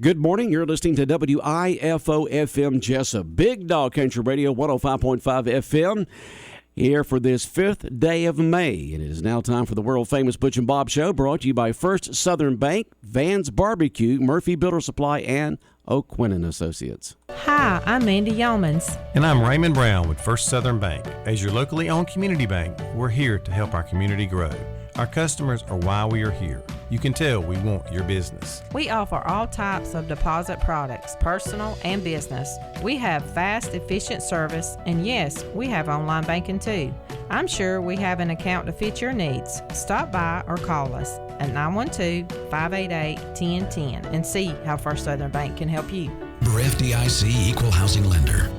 Good morning. You're listening to WIFO FM Jesup, Big Dog Country Radio, 105.5 FM. Here for this 5th day of May. It is now time for the world-famous Butch and Bob Show, brought to you by First Southern Bank, Van's Barbecue, Murphy Builder Supply, and O'Quinn & Associates. Hi, I'm Mandy Yeomans. And I'm Raymond Brown with First Southern Bank. As your locally owned community bank, we're here to help our community grow. Our customers are why we are here. You can tell we want your business. We offer all types of deposit products, personal and business. We have fast, efficient service, and yes, we have online banking too. I'm sure we have an account to fit your needs. Stop by or call us at 912-588-1010 and see how First Southern Bank can help you. We're FDIC Equal Housing Lender.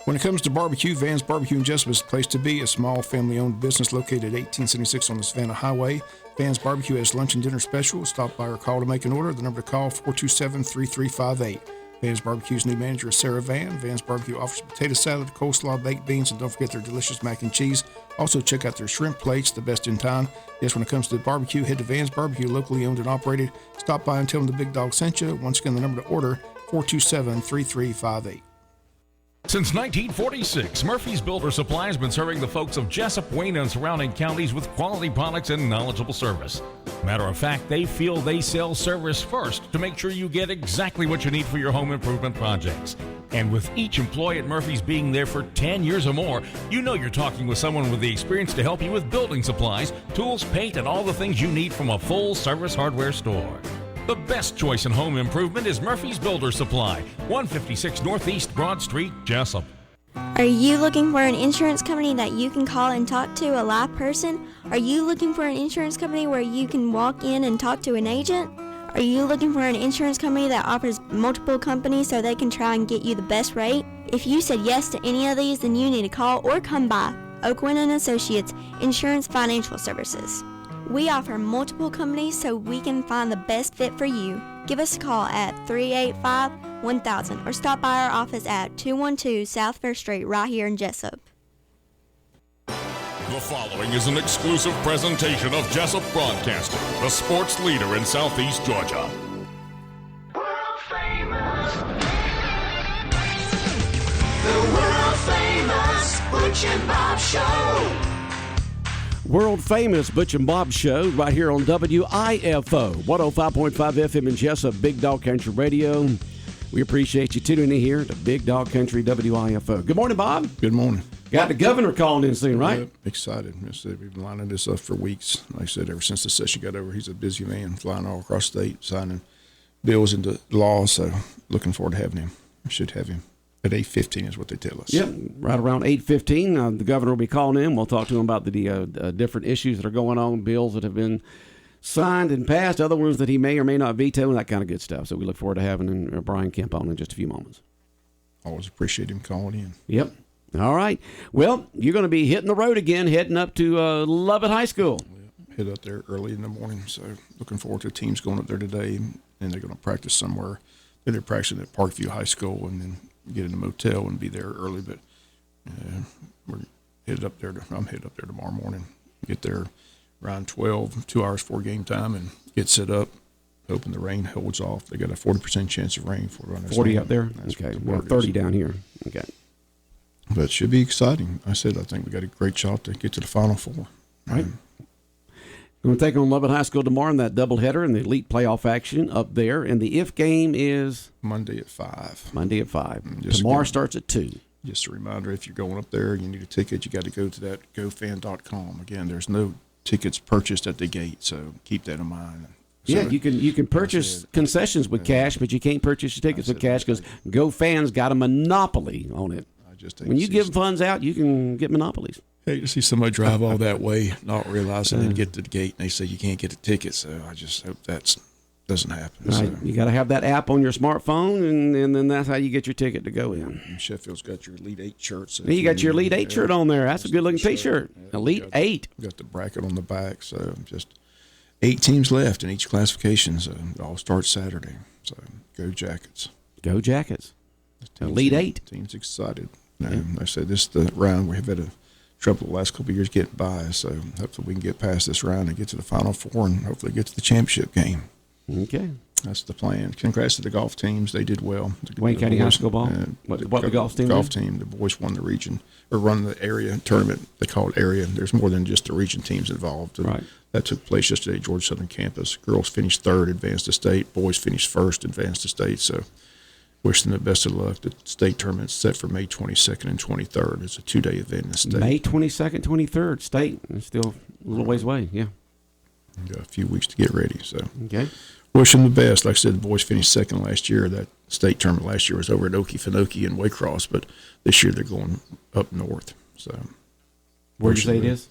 When it comes to barbecue, Van's Barbecue in Jesup is the place to be. A small family-owned business located at 1876 on the Savannah Highway. Van's Barbecue has lunch and dinner specials. Stop by or call to make an order. The number to call, 427-3358. Van's Barbecue's new manager is Sarah Van. Van's Barbecue offers potato salad, coleslaw, baked beans, and don't forget their delicious mac and cheese. Also, check out their shrimp plates, the best in town. Yes, when it comes to the barbecue, head to Van's Barbecue, locally owned and operated. Stop by and tell them the Big Dog sent you. Once again, the number to order, 427-3358. Since 1946, Murphy's Builder Supply has been serving the folks of Jesup, Wayne, and surrounding counties with quality products and knowledgeable service. Matter of fact, they feel they sell service first to make sure you get exactly what you need for your home improvement projects. And with each employee at Murphy's being there for 10 years or more, you know you're talking with someone with the experience to help you with building supplies, tools, paint, and all the things you need from a full-service hardware store. The best choice in home improvement is Murphy's Builder Supply, 156 Northeast Broad Street, Jesup. Are you looking for an insurance company that you can call and talk to a live person? Are you looking for an insurance company where you can walk in and talk to an agent? Are you looking for an insurance company that offers multiple companies so they can try and get you the best rate? If you said yes to any of these, then you need to call or come by O'Quinn & Associates Insurance Financial Services. We offer multiple companies so we can find the best fit for you. Give us a call at 385-1000 or stop by our office at 212 South Fair Street right here in Jesup. The following is an exclusive presentation of Jesup Broadcasting, the sports leader in Southeast Georgia. World famous. The world famous Butch and Bob Show. World famous Butch and Bob Show right here on WIFO, 105.5 FM in Jesup, Big Dog Country Radio. We appreciate you tuning in here to Big Dog Country WIFO. Good morning, Bob. Good morning. Got the governor calling in soon, right? Yep, excited. We've been lining this up for weeks. Like I said, ever since the session got over, he's a busy man, flying all across the state, signing bills into law. So looking forward to having him. We should have him at 8:15 is what they tell us. Yep, right around 8:15. The governor will be calling in. We'll talk to him about the different issues that are going on, bills that have been signed and passed, other ones that he may or may not veto, and that kind of good stuff. So we look forward to having Brian Kemp on in just a few moments. Always appreciate him calling in. Yep. All right. Well, you're going to be hitting the road again, heading up to Lovett High School. Yep. Head up there early in the morning, so looking forward to teams going up there today, and they're going to practice somewhere. They're practicing at Parkview High School, and then get in a motel and be there early. But we're headed up there. I'm headed up there tomorrow morning. Get there around 12, 2 hours before game time, and get set up. Hoping the rain holds off. They got a 40% chance of rain for runners. 40 up there. Okay, well 30 down here. Okay. But it should be exciting. I think we got a great shot to get to the Final Four. Right. We're going to take on Lovett High School tomorrow in that doubleheader in the elite playoff action up there. And the if game is Monday at 5. Tomorrow starts at 2. Just a reminder, if you're going up there, you need a ticket, you got to go to that gofan.com. Again, there's no tickets purchased at the gate, so keep that in mind. Yeah, you can purchase concessions with cash, but you can't purchase your tickets with cash because GoFans got a monopoly on it. When you give funds out, you can get monopolies. Hate to see somebody drive all that way, not realizing and get to the gate, and they say you can't get a ticket. So I just hope that doesn't happen. Right. So. You got to have that app on your smartphone, and then that's how you get your ticket to go in. And Sheffield's got your Elite 8 shirt. So you got your Elite 8 shirt on there. That's a good-looking T-shirt. Yeah, Elite 8. Got the bracket on the back, so just 8 teams left in each classification, so it all starts Saturday. So go Jackets. Go Jackets. Elite 8. Team's excited. They say this is the round we have had a trouble the last couple of years getting by, so hopefully we can get past this round and get to the Final Four and hopefully get to the championship game. Okay. That's the plan. Congrats to the golf teams. They did well. Wayne County High School ball? What the golf team Golf team. The boys won the region, or run the area tournament. They call it area. There's more than just the region teams involved. Right. That took place yesterday at Georgia Southern campus. Girls finished third, advanced to state. Boys finished first, advanced to state. So wish them the best of luck. The state tournament's set for May 22nd and 23rd. It's a 2-day event in the state. May 22nd, 23rd, state. It's still a little ways away, yeah. Got a few weeks to get ready. So okay. Wish them the best. Like I said, the boys finished second last year. That state tournament last year was over at Okefenokee and Waycross, but this year they're going up north. So where did you say it is?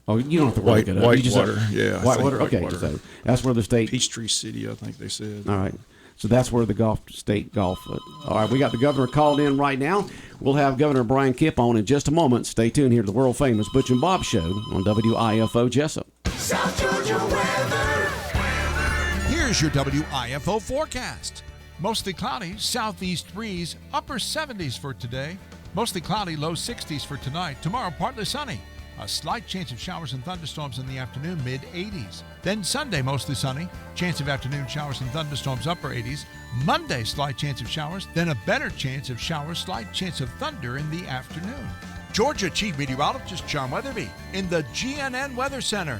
Oh, you don't have to work it up. Whitewater, yeah. Whitewater, okay. Whitewater. That's where the state. Peachtree City, I think they said. All right. So that's where the state golf. All right, we got the governor called in right now. We'll have Governor Brian Kemp on in just a moment. Stay tuned here to the world famous Butch and Bob Show on WIFO Jesup. South Georgia weather. Here's your WIFO forecast. Mostly cloudy, southeast breeze, upper 70s for today. Mostly cloudy, low 60s for tonight. Tomorrow, partly sunny. A slight chance of showers and thunderstorms in the afternoon, mid-80s. Then Sunday, mostly sunny. Chance of afternoon showers and thunderstorms, upper 80s. Monday, slight chance of showers. Then a better chance of showers, slight chance of thunder in the afternoon. Georgia Chief Meteorologist John Weatherby in the GNN Weather Center.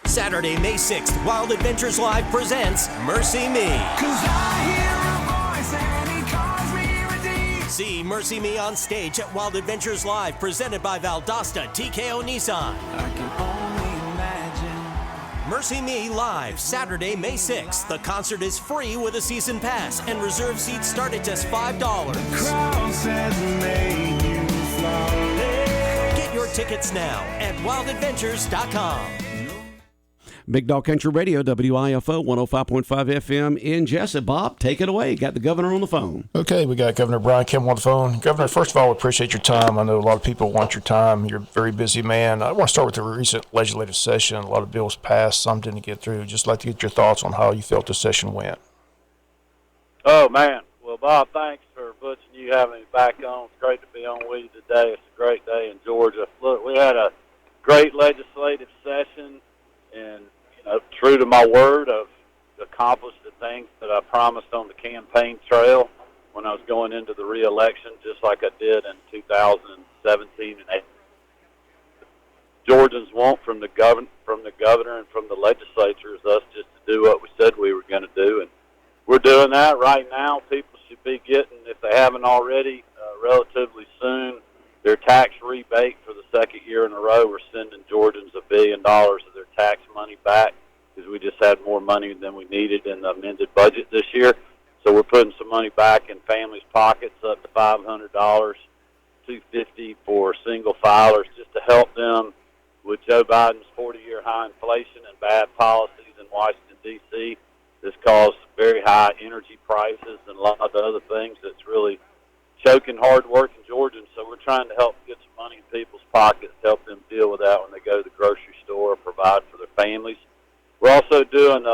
Saturday, May 6th, Wild Adventures Live presents Mercy Me. 'Cause I hear a voice and he calls me redeemed. See Mercy Me on stage at Wild Adventures Live, presented by Valdosta TKO Nissan. I can only imagine. Mercy Me Live, Saturday, May 6th. The concert is free with a season pass, and reserved seats start at just $5. Cross has made you flawless. Get your tickets now at wildadventures.com. Big Dog Country Radio, WIFO 105.5 FM in Jesup. Bob, take it away. Got the governor on the phone. Okay, we got Governor Brian Kemp on the phone. Governor, first of all, we appreciate your time. I know a lot of people want your time. You're a very busy man. I want to start with the recent legislative session. A lot of bills passed, some didn't get through. Just like to get your thoughts on how you felt the session went. Oh, man. Well, Bob, thanks for Butch and you having me back on. It's great to be on with you today. It's a great day in Georgia. Look, we had a great legislative session, and true to my word, I've accomplished the things that I promised on the campaign trail when I was going into the re-election, just like I did in 2017 and 18. Georgians want from the governor and from the legislature is us just to do what we said we were going to do, and we're doing that right now. People should be getting, if they haven't already, relatively soon, their tax rebate for the second year in a row. We're sending Georgians $1 billion of their tax money back because we just had more money than we needed in the amended budget this year. So we're putting some money back in families' pockets, up to $500, $250 for single filers, just to help them with Joe Biden's 40-year high inflation and bad policies in Washington, D.C. This caused very high energy prices and a lot of other things that's really choking hard-working Georgians. So we're trying to help get some money in people's pockets, help them deal with that when they go to the grocery store, provide for their families. We're also doing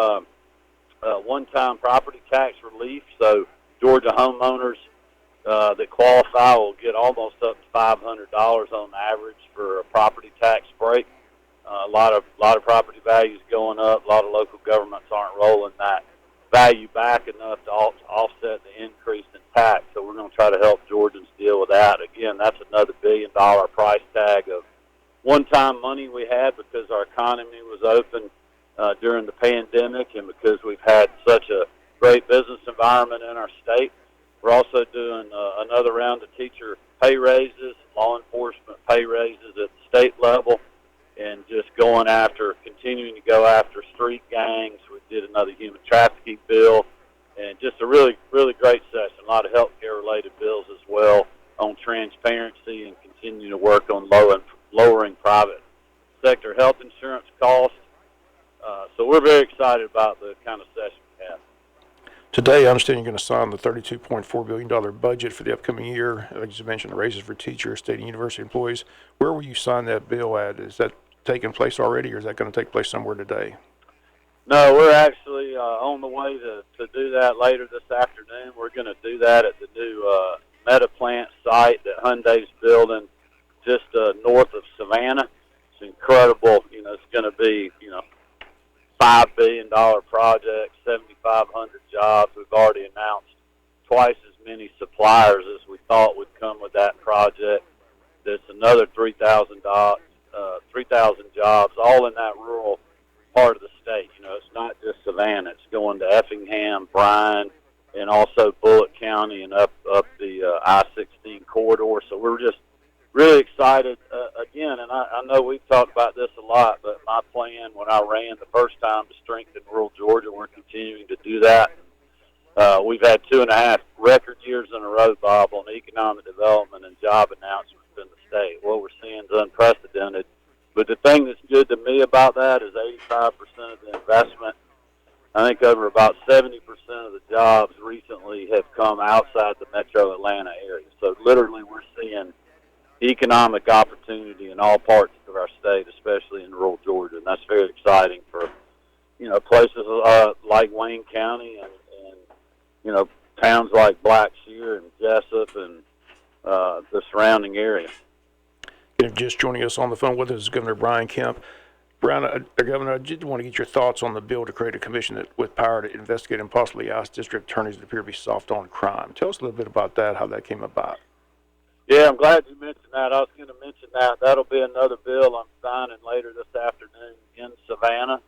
one-time property tax relief. So Georgia homeowners that qualify will get almost up to $500 on average for a property tax break. A lot of property values going up. A lot of local governments aren't rolling that value back enough to offset the increase in tax. So we're going to try to help Georgians deal with that. Again, that's another $1 billion price tag of one-time money we had because our economy was open during the pandemic and because we've had such a great business environment in our state. We're also doing another round of teacher pay raises, law enforcement pay raises at the state level, and just continuing to go after street gangs. We did another human trafficking bill, and just a really, really great session. A lot of healthcare-related bills as well on transparency and continuing to work on lowering private sector health insurance costs. So we're very excited about the kind of session we have. Today, I understand you're going to sign the $32.4 billion budget for the upcoming year. Like you mentioned, raises for teachers, state and university employees. Where will you sign that bill at? Is that taking place already, or is that going to take place somewhere today? No, we're actually on the way to do that later this afternoon. We're going to do that at the new Meta Plant site that Hyundai's building just north of Savannah. It's incredible. It's going to be, $5 billion project, 7,500 jobs. We've already announced twice as many suppliers as we thought would come with that project. There's another 3,000 jobs, all in that rural part of the state. You know, it's not just Savannah. It's going to Effingham, Bryan, and also Bullitt County and up the I-16 corridor. So we're just really excited again. And I know we've talked about this a lot, but my plan when I ran the first time to strengthen rural Georgia, we're continuing to do that. We've had 2.5 record years in a row, Bob, on economic development and job announcements in the state. What we're seeing is unprecedented. But the thing that's good to me about that is 85% of the investment. I think over about 70% of the jobs recently have come outside the metro Atlanta area. So literally we're seeing economic opportunity in all parts of our state, especially in rural Georgia. And that's very exciting for, you know, places like Wayne County and you know, towns like Blackshear and Jesup and the surrounding area. Just joining us on the phone with us is Governor Brian Kemp. Brian, Governor, I just want to get your thoughts on the bill to create a commission with power to investigate and possibly ask district attorneys that appear to be soft on crime. Tell us a little bit about that, how that came about. Yeah, I'm glad you mentioned that. I was going to mention that. That'll be another bill I'm signing later this afternoon in Savannah.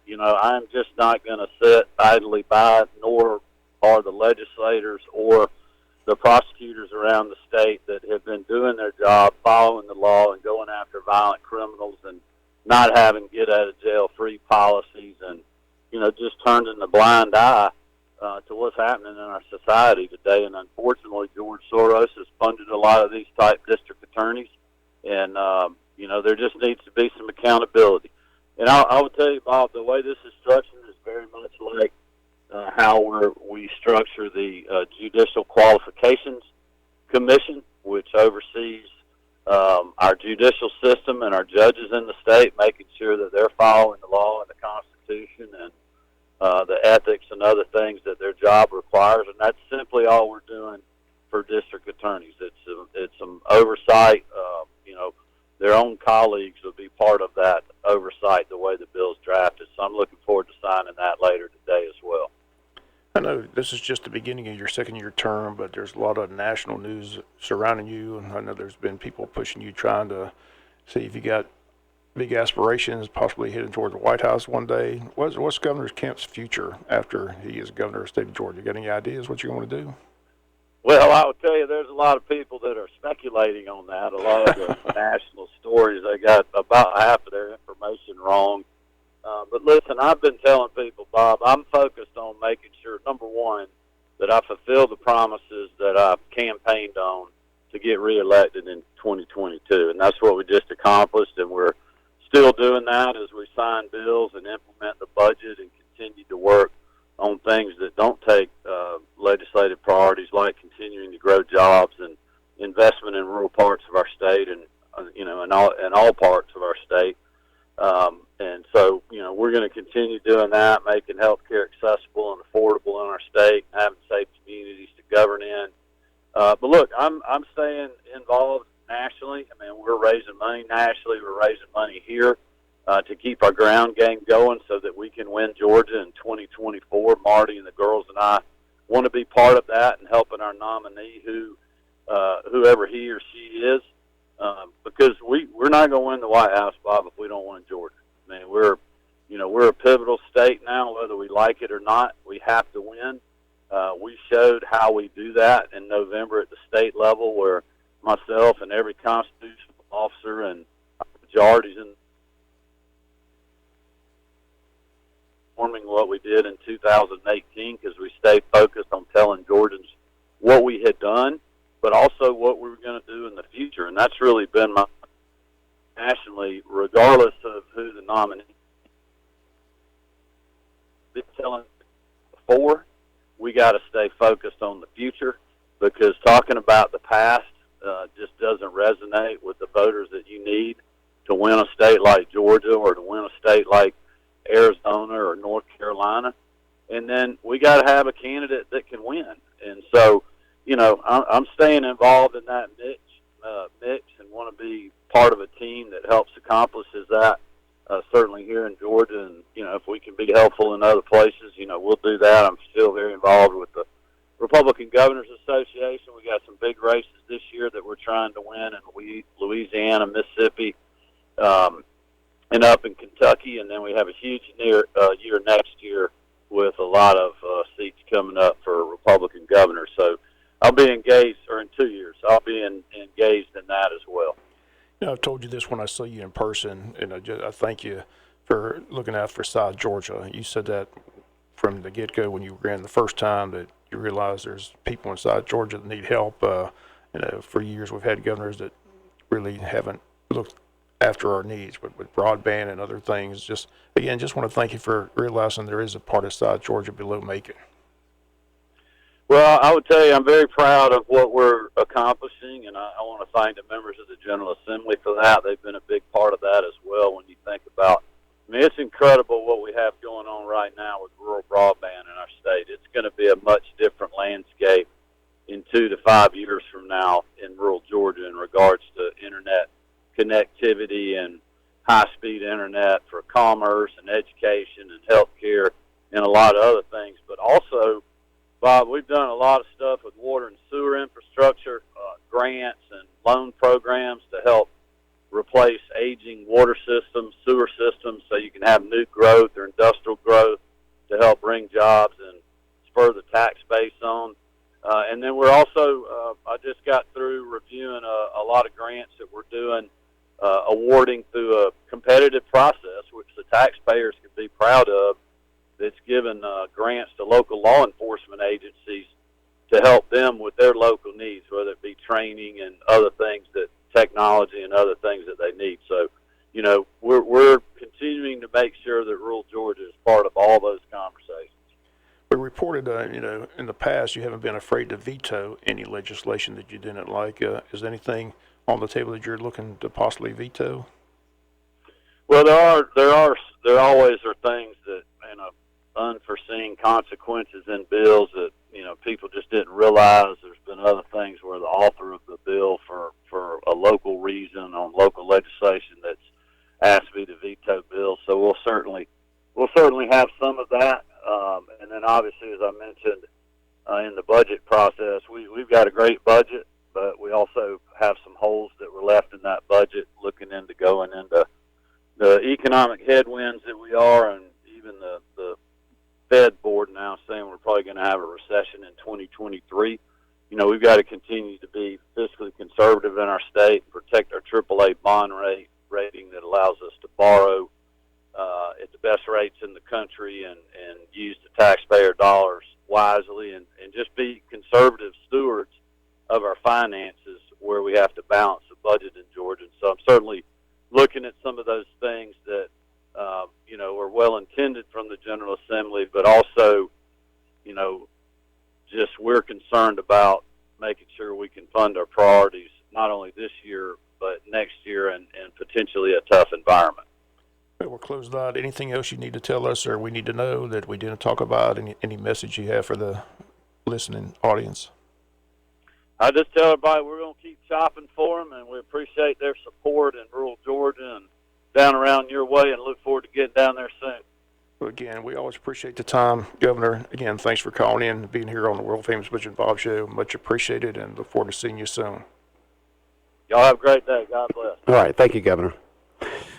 You know, I'm just not going to sit idly by, nor are the legislators or the prosecutors around the state that have been doing their job, following the law and going after violent criminals and not having get-out-of-jail-free policies and, you know, just turning a blind eye to what's happening in our society today. And unfortunately, George Soros has funded a lot of these type district attorneys. And, you know, there just needs to be some accountability. And I will tell you, Bob, the way this is structured is very much like how we structure the Judicial Qualifications Commission, which oversees our judicial system and our judges in the state, making sure that they're following the law and the Constitution and the ethics and other things that their job requires. And that's simply all we're doing for district attorneys. It's some oversight. You know, their own colleagues will be part of that oversight the way the bill's drafted. So I'm looking forward to signing that later today as well. I know this is just the beginning of your second-year term, but there's a lot of national news surrounding you, and I know there's been people pushing you, trying to see if you got big aspirations, possibly heading toward the White House one day. What's Governor Kemp's future after he is governor of the state of Georgia? You got any ideas what you want to do? Well, I will tell you, there's a lot of people that are speculating on that. A lot of the national stories, they got about half of their information wrong. But listen, I've been telling people, Bob, I'm focused on making sure, number one, that I fulfill the promises that I've campaigned on to get reelected in 2022. And that's what we just accomplished, and we're still doing that as we sign bills and implement the budget and continue to work on things that don't take legislative priorities, like continuing to grow jobs and investment in rural parts of our state and, you know, in all parts of our state. And so, you know, we're going to continue doing that, making health care accessible and affordable in our state, having safe communities to govern in. But look, I'm staying involved nationally. I mean, we're raising money nationally. We're raising money here to keep our ground game going so that we can win Georgia in 2024. Marty and the girls and I want to be part of that and helping our nominee, whoever he or she is, because we're not going to win the White House, Bob, if we don't win Georgia. I mean, we're a pivotal state now, whether we like it or not. We have to win. We showed how we do that in November at the state level, where myself and every constitutional officer and majorities in performing what we did in 2018, because we stayed focused on telling Georgians what we had done, but also what we were going to do in the future. And that's really been my nationally, regardless of who the nominee is. Telling before, we got to stay focused on the future, because talking about the past just doesn't resonate with the voters that you need to win a state like Georgia or to win a state like Arizona or North Carolina. And then we got to have a candidate that can win. And so, you know, I'm staying involved in that mix and want to be part of a team that helps accomplishes that. certainly here in Georgia. And, if we can be helpful in other places, we'll do that. I'm still very involved with the Republican Governors Association. We got some big races this year that we're trying to win in Louisiana, Mississippi, and up in Kentucky. And then we have a huge year next year with a lot of seats coming up for Republican governors. So I'll be engaged, or in 2 years, I'll be engaged in that as well. I've told you this when I saw you in person, and I thank you for looking out for South Georgia. You said that from the get-go when you ran the first time, that you realize there's people in South Georgia that need help. For years we've had governors that really haven't looked after our needs, but with broadband and other things. Just want to thank you for realizing there is a part of South Georgia below Macon. Well, I would tell you I'm very proud of what we're accomplishing, and I want to thank the members of the General Assembly for that. They've been a big part of that as well. When you think about, it's incredible what we have going on right now with rural broadband in our state. It's going to be a much different landscape in 2 to 5 years from now in rural Georgia in regards to internet connectivity and high-speed internet for commerce and education and healthcare and a lot of other things. But also, Bob, we've done a lot of stuff with water and sewer infrastructure, grants and loan programs to help replace aging water systems, sewer systems, so you can have new growth or industrial growth to help bring jobs and spur the tax base on. And then we're also, I just got through reviewing a lot of grants that we're doing, awarding through a competitive process, which the taxpayers can be proud of, that's given grants to local law enforcement agencies to help them with their local needs, whether it be training and other things, that technology and other things that they need. So, we're continuing to make sure that rural Georgia is part of all those conversations. We reported, in the past you haven't been afraid to veto any legislation that you didn't like. Is there anything on the table that you're looking to possibly veto? Well, there always are things that, unforeseen consequences in bills that, people just didn't realize. There's been other things where the author of the bill for a local reason on local legislation that's asked me to veto bills. So we'll certainly have some of that. And then obviously, as I mentioned, in the budget process, we've got a great budget, but we also have some holes that were left in that budget, looking into going into the economic headwinds that we are, and even the Fed board now saying we're probably going to have a recession in 2023. We've got to continue to be fiscally conservative in our state, protect our AAA bond rating that allows us to borrow at the best rates in the country, and use the taxpayer dollars wisely, and just be conservative stewards of our finances where we have to balance the budget in Georgia. And so I'm certainly looking at some of those things that are well intended from the General Assembly, but also, just we're concerned about making sure we can fund our priorities not only this year but next year, and potentially a tough environment. Well, we're closed out. Anything else you need to tell us, or we need to know that we didn't talk about? Any message you have for the listening audience? I just tell everybody we're going to keep shopping for them, and we appreciate their support in rural Georgia and down around your way, and look forward to getting down there soon. Well, again, we always appreciate the time, Governor. Again, thanks for calling in and being here on the World Famous Butch and Bob Show. Much appreciated, and look forward to seeing you soon. Y'all have a great day. God bless. All right. Thank you, Governor.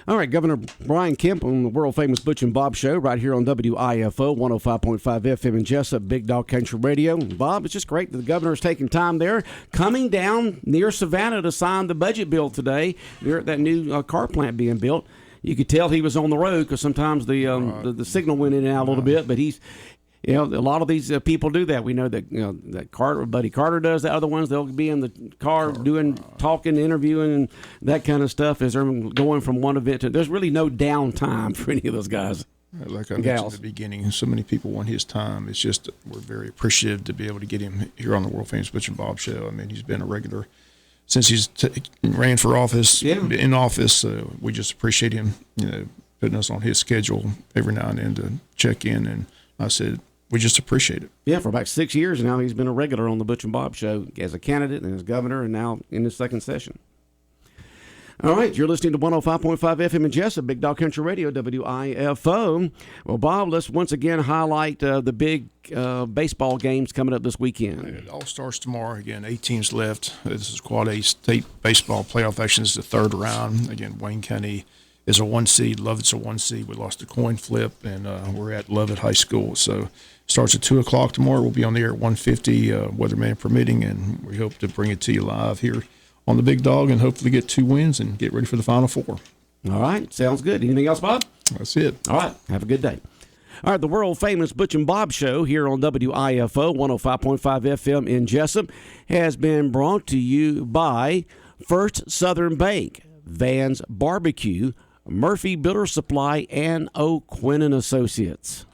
All right, Governor Brian Kemp on the world-famous Butch and Bob Show right here on WIFO 105.5 FM in Jesup, Big Dog Country Radio. Bob, it's just great that the governor's taking time there, coming down near Savannah to sign the budget bill today. There at that new car plant being built. You could tell he was on the road because sometimes the signal went in and out a little bit, but he's... a lot of these people do that. We know that that Buddy Carter does. The other ones, they'll be in the car talking, interviewing, and that kind of stuff as they're going from one event to. There's really no downtime for any of those guys. Like I mentioned at the beginning, so many people want his time. It's just we're very appreciative to be able to get him here on the World Famous Butch and Bob Show. I mean, he's been a regular since he's ran for office. Yeah. In office, we just appreciate him, putting us on his schedule every now and then to check in. And I said, we just appreciate it. Yeah, for about 6 years now, he's been a regular on the Butch and Bob Show as a candidate and as governor, and now in his second session. All right, you're listening to 105.5 FM in Jesup, Big Dog Country Radio, WIFO. Well, Bob, let's once again highlight the big baseball games coming up this weekend. It all starts tomorrow. Again, 8 teams left. This is Quad A state baseball playoff action. This is the third round. Again, Wayne County is a 1 seed. Lovett's a 1 seed. We lost a coin flip, and we're at Lovett High School. So it starts at 2 o'clock tomorrow. We'll be on the air at 1:50, weatherman permitting, and we hope to bring it to you live here on the Big Dog and hopefully get 2 wins and get ready for the Final Four. All right, sounds good. Anything else, Bob? That's it. All right, have a good day. All right, the world-famous Butch and Bob Show here on WIFO 105.5 FM in Jesup has been brought to you by First Southern Bank, Van's Barbecue, Murphy Builder Supply, and O'Quinn & Associates.